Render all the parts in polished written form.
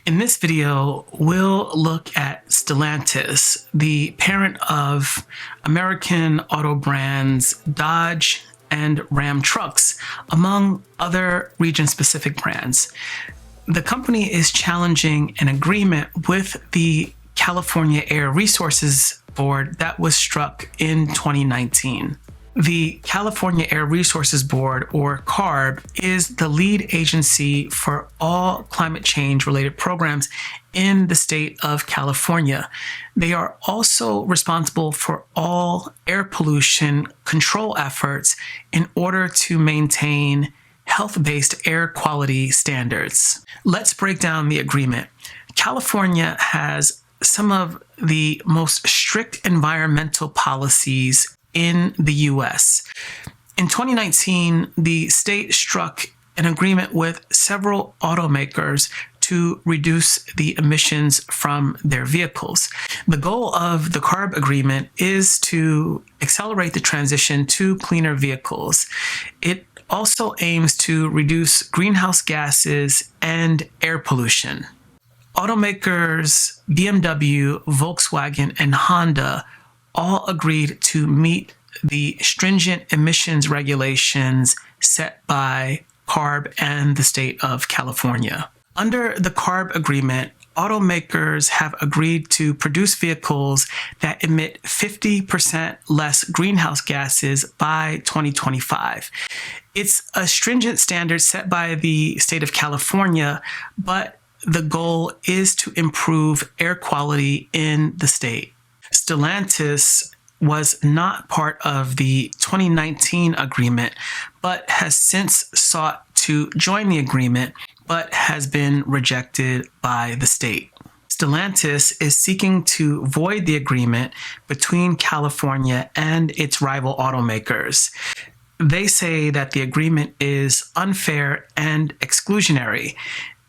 In this video, we'll look at Stellantis, the parent of American auto brands Dodge and Ram trucks, among other region-specific brands. The company is challenging an agreement with the California Air Resources Board that was struck in 2019. The California Air Resources Board, or CARB, is the lead agency for all climate change-related programs in the state of California. They are also responsible for all air pollution control efforts in order to maintain health-based air quality standards. Let's break down the agreement. California has some of the most strict environmental policies in the U.S. In 2019, the state struck an agreement with several automakers to reduce the emissions from their vehicles. The goal of the CARB agreement is to accelerate the transition to cleaner vehicles. It also aims to reduce greenhouse gases and air pollution. Automakers BMW, Volkswagen, and Honda all agreed to meet the stringent emissions regulations set by CARB and the state of California. Under the CARB agreement, automakers have agreed to produce vehicles that emit 50% less greenhouse gases by 2025. It's a stringent standard set by the state of California, but the goal is to improve air quality in the state. Stellantis was not part of the 2019 agreement, but has since sought to join the agreement, but has been rejected by the state. Stellantis is seeking to void the agreement between California and its rival automakers. They say that the agreement is unfair and exclusionary,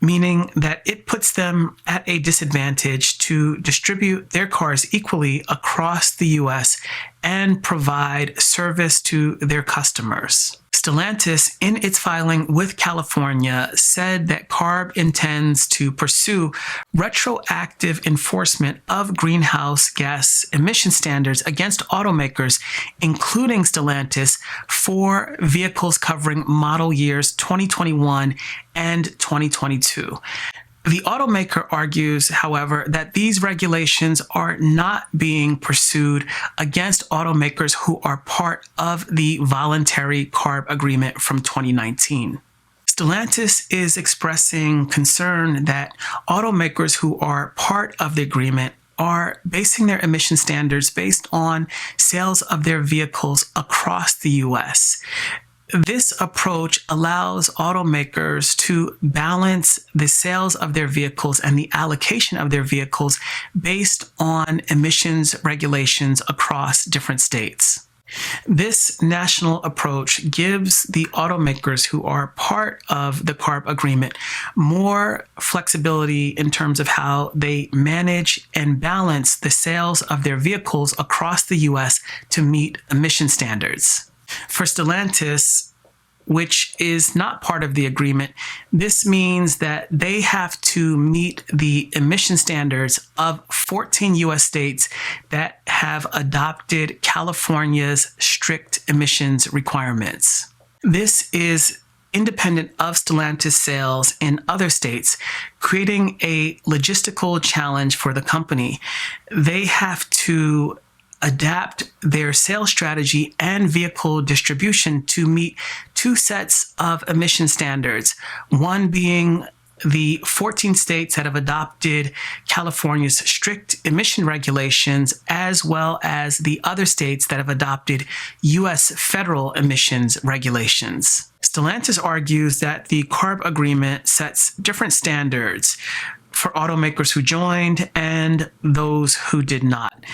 meaning that it puts them at a disadvantage to distribute their cars equally across the U.S. and provide service to their customers. Stellantis, in its filing with California, said that CARB intends to pursue retroactive enforcement of greenhouse gas emission standards against automakers, including Stellantis, for vehicles covering model years 2021 and 2022. The automaker argues, however, that these regulations are not being pursued against automakers who are part of the voluntary CARB agreement from 2019. Stellantis is expressing concern that automakers who are part of the agreement are basing their emission standards based on sales of their vehicles across the U.S. This approach allows automakers to balance the sales of their vehicles and the allocation of their vehicles based on emissions regulations across different states. This national approach gives the automakers who are part of the CARB agreement more flexibility in terms of how they manage and balance the sales of their vehicles across the U.S. to meet emission standards. For Stellantis, which is not part of the agreement, this means that they have to meet the emission standards of 14 U.S. states that have adopted California's strict emissions requirements. This is independent of Stellantis sales in other states, creating a logistical challenge for the company. They have to adapt their sales strategy and vehicle distribution to meet two sets of emission standards, one being the 14 states that have adopted California's strict emission regulations, as well as the other states that have adopted U.S. federal emissions regulations. Stellantis argues that the CARB agreement sets different standards for automakers who joined and those who did not.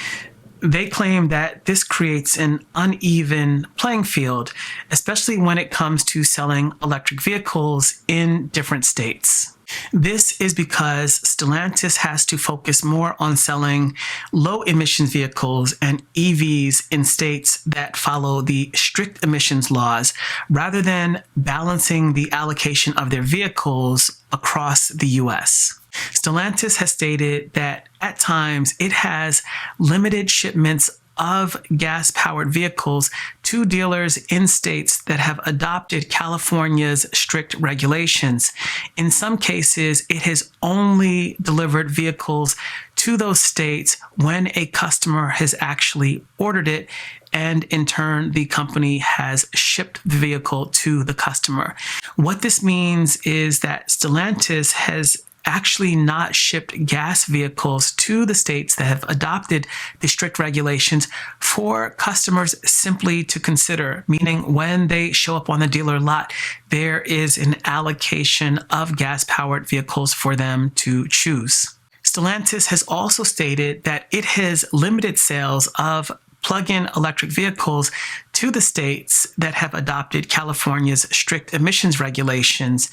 They claim that this creates an uneven playing field, especially when it comes to selling electric vehicles in different states. This is because Stellantis has to focus more on selling low emissions vehicles and EVs in states that follow the strict emissions laws, rather than balancing the allocation of their vehicles across the US. Stellantis has stated that at times it has limited shipments of gas-powered vehicles to dealers in states that have adopted California's strict regulations. In some cases, it has only delivered vehicles to those states when a customer has actually ordered it, and in turn, the company has shipped the vehicle to the customer. What this means is that Stellantis has actually not shipped gas vehicles to the states that have adopted the strict regulations for customers simply to consider, meaning when they show up on the dealer lot, there is an allocation of gas-powered vehicles for them to choose. Stellantis has also stated that it has limited sales of plug-in electric vehicles to the states that have adopted California's strict emissions regulations,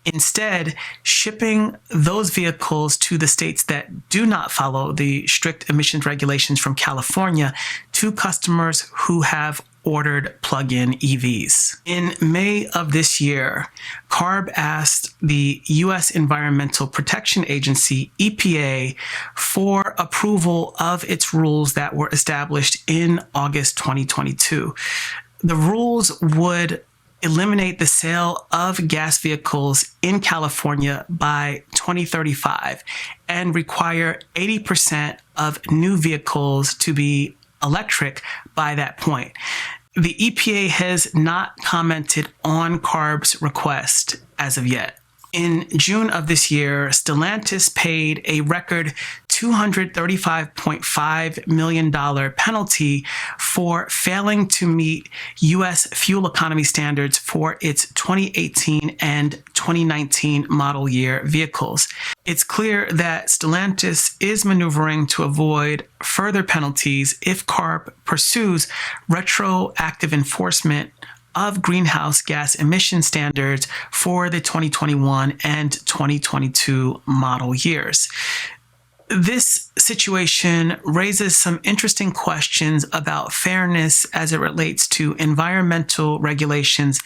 instead shipping those vehicles to the states that do not follow the strict emissions regulations from California to customers who have ordered plug-in EVs. In May of this year, CARB asked the U.S. Environmental Protection Agency, EPA, for approval of its rules that were established in August 2022. The rules would eliminate the sale of gas vehicles in California by 2035 and require 80% of new vehicles to be electric by that point. The EPA has not commented on CARB's request as of yet. In June of this year, Stellantis paid a record $235.5 million penalty for failing to meet U.S. fuel economy standards for its 2018 and 2019 model year vehicles. It's clear that Stellantis is maneuvering to avoid further penalties if CARB pursues retroactive enforcement of greenhouse gas emission standards for the 2021 and 2022 model years. This situation raises some interesting questions about fairness as it relates to environmental regulations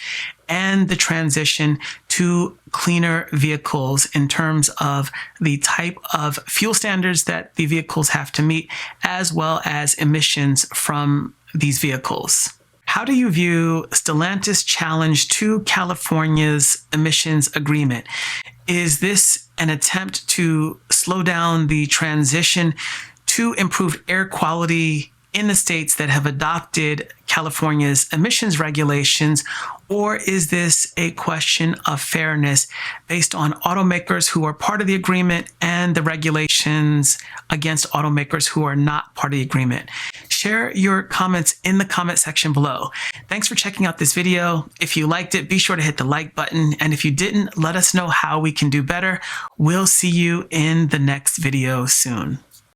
and the transition to cleaner vehicles in terms of the type of fuel standards that the vehicles have to meet, as well as emissions from these vehicles. How do you view Stellantis' challenge to California's emissions agreement? Is this an attempt to slow down the transition to improve air quality in the states that have adopted California's emissions regulations, or is this a question of fairness based on automakers who are part of the agreement and the regulations against automakers who are not part of the agreement? Share your comments in the comment section below. Thanks for checking out this video. If you liked it, be sure to hit the like button. And if you didn't, let us know how we can do better. We'll see you in the next video soon.